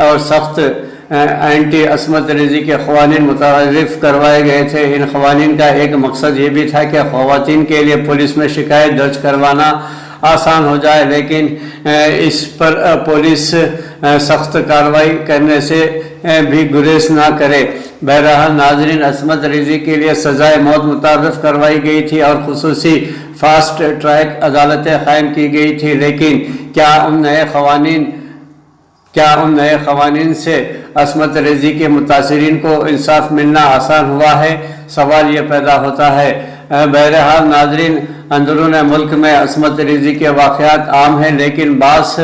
اور سخت اینٹی عصمت ریزی کے قوانین متعارف کروائے گئے تھے۔ ان قوانین کا ایک مقصد یہ بھی تھا کہ خواتین کے لیے پولیس میں شکایت درج کروانا آسان ہو جائے، لیکن اس پر پولیس سخت کارروائی کرنے سے بھی گریز نہ کرے۔ بہرحال ناظرین، عصمت ریزی کے لیے سزائے موت متعارف کروائی گئی تھی اور خصوصی فاسٹ ٹریک عدالتیں قائم کی گئی تھی، لیکن کیا ان نئے قوانین سے عصمت ریزی کے متاثرین کو انصاف ملنا آسان ہوا ہے؟ سوال یہ پیدا ہوتا ہے۔ بہرحال ناظرین، اندرون ملک میں عصمت ریزی کے واقعات عام ہیں، لیکن بعض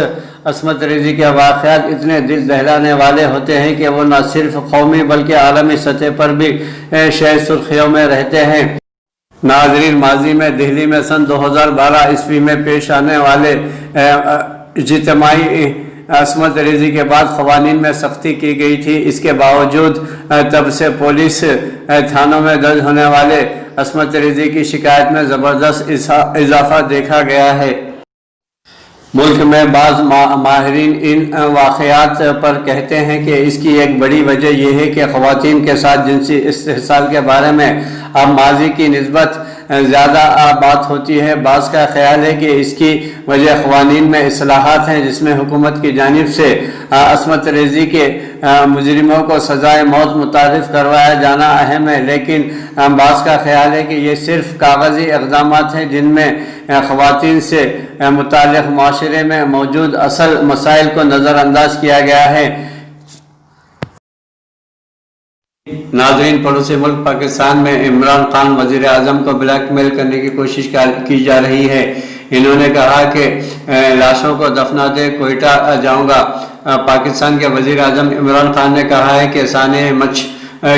عصمت ریزی کے واقعات اتنے دل دہلانے والے ہوتے ہیں کہ وہ نہ صرف قومی بلکہ عالمی سطح پر بھی شہ سرخیوں میں رہتے ہیں۔ ناظرین، ماضی میں دہلی میں سن 2012 عیسوی میں پیش آنے والے اجتماعی عصمت ریزی کے بعد قوانین میں سختی کی گئی تھی۔ اس کے باوجود تب سے پولیس تھانوں میں درج ہونے والے عصمت ریزی کی شکایت میں زبردست اضافہ دیکھا گیا ہے۔ ملک میں بعض ماہرین ان واقعات پر کہتے ہیں کہ اس کی ایک بڑی وجہ یہ ہے کہ خواتین کے ساتھ جنسی استحصال کے بارے میں اب ماضی کی نسبت زیادہ بات ہوتی ہے۔ بعض کا خیال ہے کہ اس کی وجہ قوانین میں اصلاحات ہیں، جس میں حکومت کی جانب سے عصمت ریزی کے مجرموں کو سزائے موت متعارف کروایا جانا اہم ہے، لیکن بعض کا خیال ہے کہ یہ صرف کاغذی اقدامات ہیں جن میں خواتین سے متعلق معاشرے میں موجود اصل مسائل کو نظر انداز کیا گیا ہے۔ ناظرین، پڑوسی ملک پاکستان میں عمران خان وزیر اعظم کو بلیک میل کرنے کی کوشش کی جا رہی ہے۔ انہوں نے کہا کہ لاشوں کو دفنا دے، کوئٹہ جاؤں گا۔ پاکستان کے وزیر اعظم عمران خان نے کہا ہے کہ سانحہ مچھ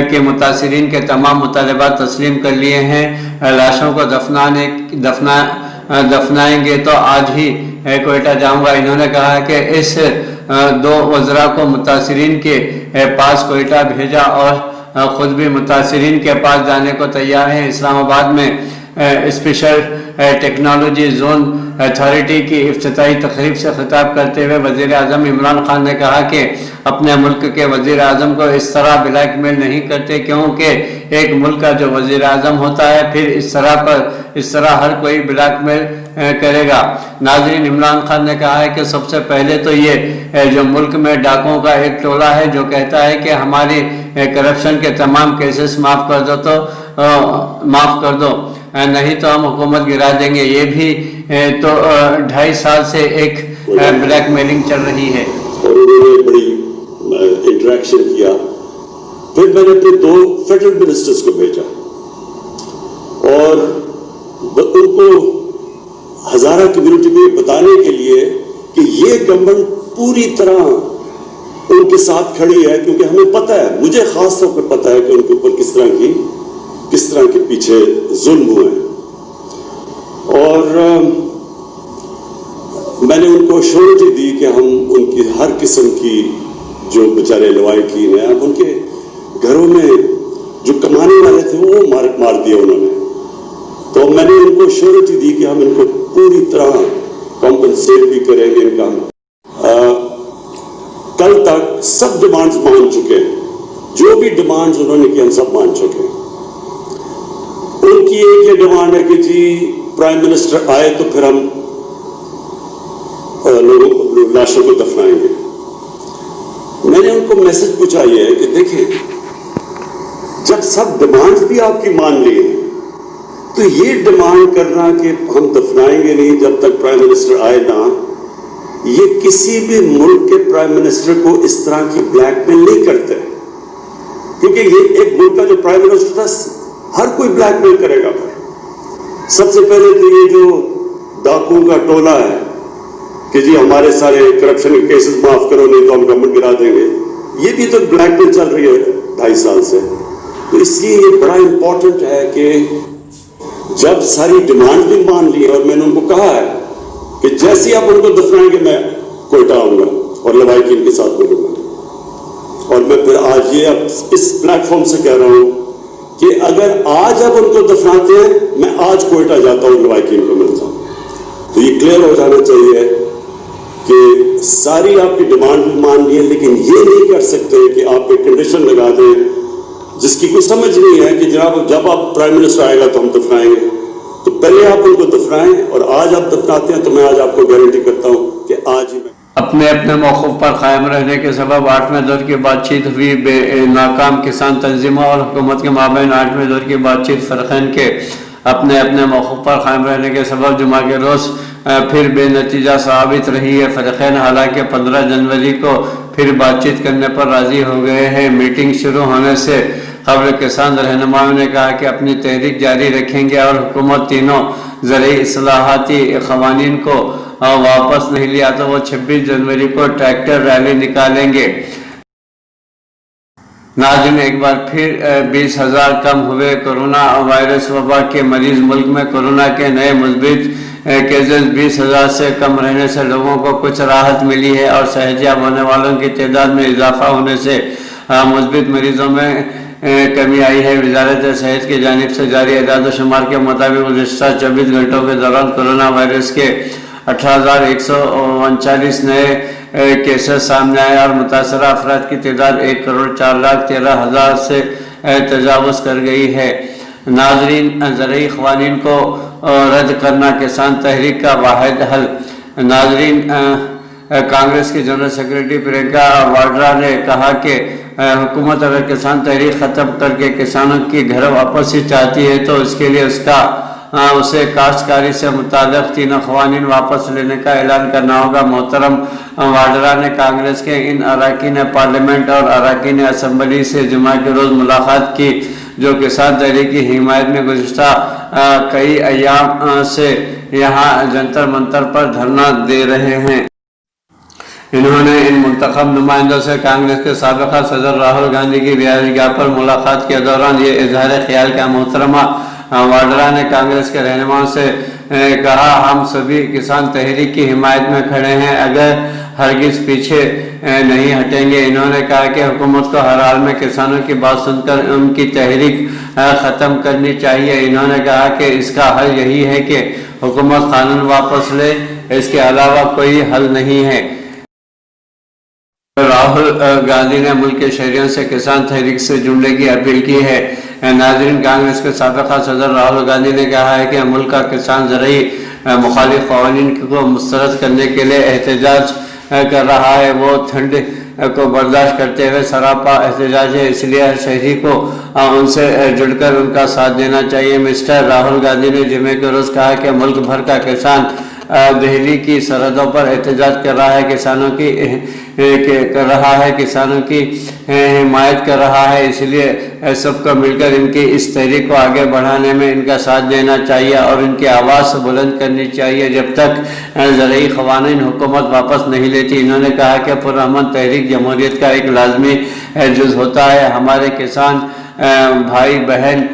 کے متاثرین کے تمام مطالبات تسلیم کر لیے ہیں۔ لاشوں کو دفنائیں گے تو آج ہی کوئٹہ جاؤں گا۔ انہوں نے کہا کہ اس دو وزراء کو متاثرین کے پاس کوئٹہ بھیجا اور خود بھی متاثرین کے پاس جانے کو تیار ہیں۔ اسلام آباد میں اسپیشل ٹیکنالوجی زون اتھارٹی کی افتتاحی تقریب سے خطاب کرتے ہوئے وزیر اعظم عمران خان نے کہا کہ اپنے ملک کے وزیر اعظم کو اس طرح بلیک میل نہیں کرتے، کیونکہ ایک ملک کا جو وزیر اعظم ہوتا ہے پھر اس طرح ہر کوئی بلیک میل کرے گا۔ ناظرین، عمران خان نے کہا ہے کہ سب سے پہلے تو یہ جو ملک میں ڈاکوؤں کا ایک ٹولہ ہے جو کہتا ہے کہ ہماری کرپشن کے تمام کیسز معاف کر دو نہیں تو ہم حکومت گرا دیں گے، یہ بھی تو 2.5 سال سے ایک بلیک میلنگ چل رہی ہے۔ اور انہوں نے بڑی انٹریکشن کیا۔ پھر میں نے اپنے 2 فیڈرل منسٹرز کو بھیجا اور ان کو ہزارہ کمیونٹی میں بتانے کے لیے کہ یہ گورنمنٹ پوری طرح ان کے ساتھ کھڑی ہے، کیونکہ ہمیں پتہ ہے، مجھے خاص طور پہ پتہ ہے کہ ان کے اوپر کس طرح کے پیچھے ظلم ہوئے ہیں۔ اور میں نے ان کو شورٹی دی کہ ہم ان کی ہر قسم کی جو بیچارے لوائقین ہیں، اب ان کے گھروں میں جو کمانے والے تھے وہ مار دیا انہوں نے، تو میں نے ان کو شورٹی دی کہ ہم ان کو پوری طرح کمپنسیٹ بھی کریں گے۔ ان کا کل تک سب ڈیمانڈز مان چکے ہیں، جو بھی ڈیمانڈز انہوں نے کی ہم سب مان چکے ہیں۔ ان کی ایک یہ ڈیمانڈ ہے کہ جی پرائم منسٹر آئے تو پھر ہم لوگوں کو لاشوں کو دفنائیں گے۔ میں نے ان کو میسج پوچھا یہ ہے کہ دیکھیں، جب سب ڈیمانڈز بھی آپ کی مان لی ہیں تو یہ ڈیمانڈ کرنا کہ ہم دفنائیں گے نہیں جب تک پرائم منسٹر آئے نہ، یہ کسی بھی ملک کے پرائم منسٹر کو اس طرح کی بلیک میل نہیں کرتے، کیونکہ یہ ایک ملک کا جو پرائم منسٹر تھا ہر کوئی بلیک میل کرے گا۔ پھر سب سے پہلے تو یہ جو ڈاکوؤں کا ٹولہ ہے کہ جی ہمارے سارے کرپشن کے کیسز معاف کرو نہیں تو ہم گورنمنٹ گرا دیں گے، یہ بھی تو بلیک میل چل رہی ہے 2.5 سال سے۔ تو اس لیے یہ بڑا امپورٹنٹ ہے کہ جب ساری ڈیمانڈ بھی مان لی اور میں نے ان کو کہا ہے کہ جیسے آپ ان کو دفنائیں گے میں کوئٹہ آؤں گا اور لوائقین کے ساتھ ملوں گا۔ اور میں پھر آج یہ اس پلیٹ فارم سے کہہ رہا ہوں کہ اگر آج آپ ان کو دفناتے ہیں میں آج کوئٹہ جاتا ہوں، لوائقین کو ملتا ہوں۔ تو یہ کلیئر ہو جانا چاہیے کہ ساری آپ کی ڈیمانڈ بھی مان لی ہے، لیکن یہ نہیں کر سکتے کہ آپ ایک کنڈیشن لگا دیں جس کی کوئی سمجھ نہیں ہے کہ جناب جب آپ پرائم منسٹر آئے گا تو ہم دفنائیں گے. تو پہلے آپ ان کو دفنائیں، اور آج آپ دفناتے ہیں تو میں آج آپ کو گارنٹی کرتا ہوں کہ آج ہی میں اپنے موقف پر قائم رہنے کے سبب 8ویں دور کی بات چیت ہوئی. ناکام کسان تنظیموں اور حکومت کے مابین 8ویں دور کی بات چیت فرقین کے اپنے موقف پر قائم رہنے کے سبب جمعہ کے روز پھر بے نتیجہ ثابت رہی ہے. فرقین حالانکہ 15 جنوری کو پھر بات چیت کرنے پر راضی ہو گئے ہیں. میٹنگ شروع ہونے سے قبل کسان رہنماؤں نے کہا کہ اپنی تحریک جاری رکھیں گے اور حکومت تینوں زرعی اصلاحاتی قوانین کو واپس نہیں لیا تو وہ 26 جنوری کو ٹریکٹر ریلی نکالیں گے. ناظرین، ایک بار پھر 20,000 کم ہوئے کورونا وائرس وبا کے مریض. ملک میں کورونا کے نئے مثبت کیسز 20,000 سے کم رہنے سے لوگوں کو کچھ راحت ملی ہے اور صحت یاب ہونے والوں کی تعداد میں اضافہ ہونے سے مثبت مریضوں میں کمی آئی ہے. وزارت صحت کی جانب سے جاری اعداد و شمار کے مطابق گزشتہ 24 گھنٹوں کے دوران کورونا وائرس کے 18,139 نئے کیسز سامنے آئے اور متاثرہ افراد کی تعداد 1,04,13,000 سے تجاوز کر گئی ہے. ناظرین، زرعی قوانین کو رد کرنا کسان تحریک کا واحد حل. ناظرین، کانگریس کی جنرل سیکرٹری پرینکا واڈرا نے کہا کہ حکومت اگر کسان تحریک ختم کر کے کسانوں کی گھر واپسی چاہتی ہے تو اس کے لیے اسے کاشتکاری سے متعلق تینوں قوانین واپس لینے کا اعلان کرنا ہوگا. محترم واڈرا نے کانگریس کے ان اراکین پارلیمنٹ اور اراکین اسمبلی سے جمعہ کے روز ملاقات کی جو کسان تحریک کی حمایت میں گزشتہ کئی ایام سے یہاں جنتر منتر پر دھرنا دے رہے ہیں. انہوں نے ان منتخب نمائندوں سے کانگریس کے سابقہ صدر راہل گاندھی کی رہائش گاہ پر ملاقات کے دوران یہ اظہار خیال کیا. محترمہ واڈرا نے کانگریس کے رہنماؤں سے کہا، ہم سبھی کسان تحریک کی حمایت میں کھڑے ہیں، اگر ہرگز پیچھے نہیں ہٹیں گے. انہوں نے کہا کہ حکومت کو ہر حال میں کسانوں کی بات سن کر ان کی تحریک ختم کرنی چاہیے. انہوں نے کہا کہ اس کا حل یہی ہے کہ حکومت قانون واپس لے، اس کے علاوہ کوئی حل نہیں ہے. راہل گاندھی نے ملک کے شہریوں سے کسان تحریک سے جڑنے کی اپیل کی ہے. ناظرین، کانگریس کے سابقہ صدر راہل گاندھی نے کہا ہے کہ ملک کا کسان زرعی مخالف قوانین کو مسترد کرنے کے لیے احتجاج کر رہا ہے. وہ ٹھنڈ کو برداشت کرتے ہوئے سراپا احتجاج ہے، اس لیے ہر شہری کو ان سے جڑ کر ان کا ساتھ دینا چاہیے. مسٹر راہل گاندھی نے جمعے کے روز کہا کہ ملک بھر کا کسان دہلی کی سرحدوں پر احتجاج کر رہا ہے، کسانوں کی حمایت کر رہا ہے. اس لیے سب کو مل کر ان کی اس تحریک کو آگے بڑھانے میں ان کا ساتھ دینا چاہیے اور ان کی آواز بلند کرنی چاہیے جب تک زرعی قوانین حکومت واپس نہیں لیتی. انہوں نے کہا کہ پرامن تحریک جمہوریت کا ایک لازمی جز ہوتا ہے. ہمارے کسان بھائی بہن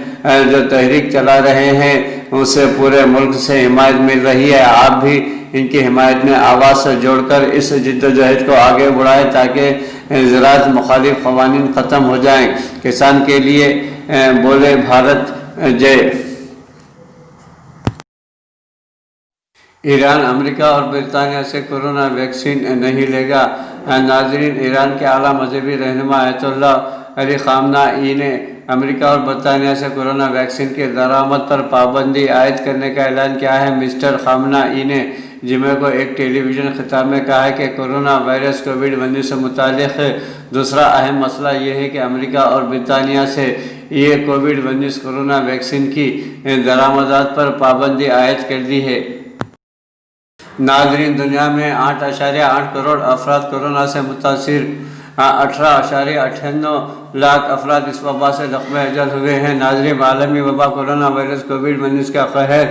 جو تحریک چلا رہے ہیں اسے پورے ملک سے حمایت مل رہی ہے. آپ بھی ان کی حمایت میں آواز سے جوڑ کر اس جدوجہد کو آگے بڑھائیں تاکہ زراعت مخالف قوانین ختم ہو جائیں. کسان کے لیے بولے بھارت جے. ایران امریکہ اور برطانیہ سے کورونا ویکسین نہیں لے گا. ناظرین، ایران کے اعلیٰ مذہبی رہنما آیت اللہ علی خامنہ ای نے امریکہ اور برطانیہ سے کورونا ویکسین کے درآمد پر پابندی عائد کرنے کا اعلان کیا ہے. مسٹر خامنہ ای نے جمعے کو ایک ٹیلی ویژن خطاب میں کہا کہ کورونا وائرس کووڈ-19 سے متعلق دوسرا اہم مسئلہ یہ ہے کہ امریکہ اور برطانیہ سے یہ کووڈ-19 کورونا ویکسین کی درآمدات پر پابندی عائد کر دی ہے. ناظرین، دنیا میں 8.8 کروڑ افراد کورونا سے متاثر، 18.98 لاکھ افراد اس وبا سے زخم اجل ہوئے ہیں. ناظرین، عالمی وبا کورونا وائرس کووڈ-19 کا قہر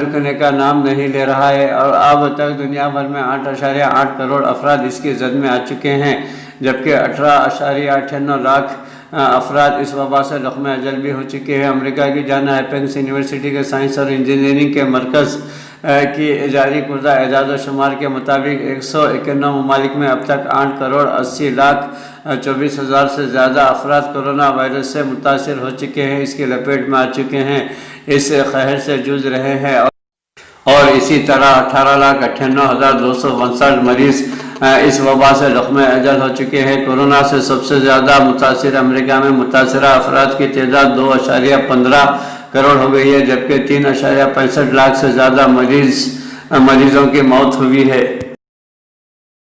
رکنے کا نام نہیں لے رہا ہے اور اب تک دنیا بھر میں 8.8 کروڑ افراد اس کی زد میں آ چکے ہیں، جبکہ 18.98 لاکھ افراد اس وبا سے زخم اجل بھی ہو چکے ہیں. امریکہ کی جان ہاپکنس یونیورسٹی کے سائنس اور انجینئرنگ کے مرکز کی جاری کردہ اعداد و شمار کے مطابق 191 ممالک میں اب تک 8 کروڑ 80 لاکھ 24 ہزار سے زیادہ افراد کورونا وائرس سے متاثر ہو چکے ہیں، اس کی لپیٹ میں آ چکے ہیں، اس قہر سے جوجھ رہے ہیں اور اسی طرح 18,98,259 مریض اس وبا سے لقمہ اجل ہو چکے ہیں۔ کورونا سے سب سے زیادہ متاثر امریکہ میں متاثرہ افراد کی تعداد 2.15 کروڑ ہو گئی ہے، جبکہ 3.65 لاکھ سے زیادہ مریضوں کی موت ہوئی ہے۔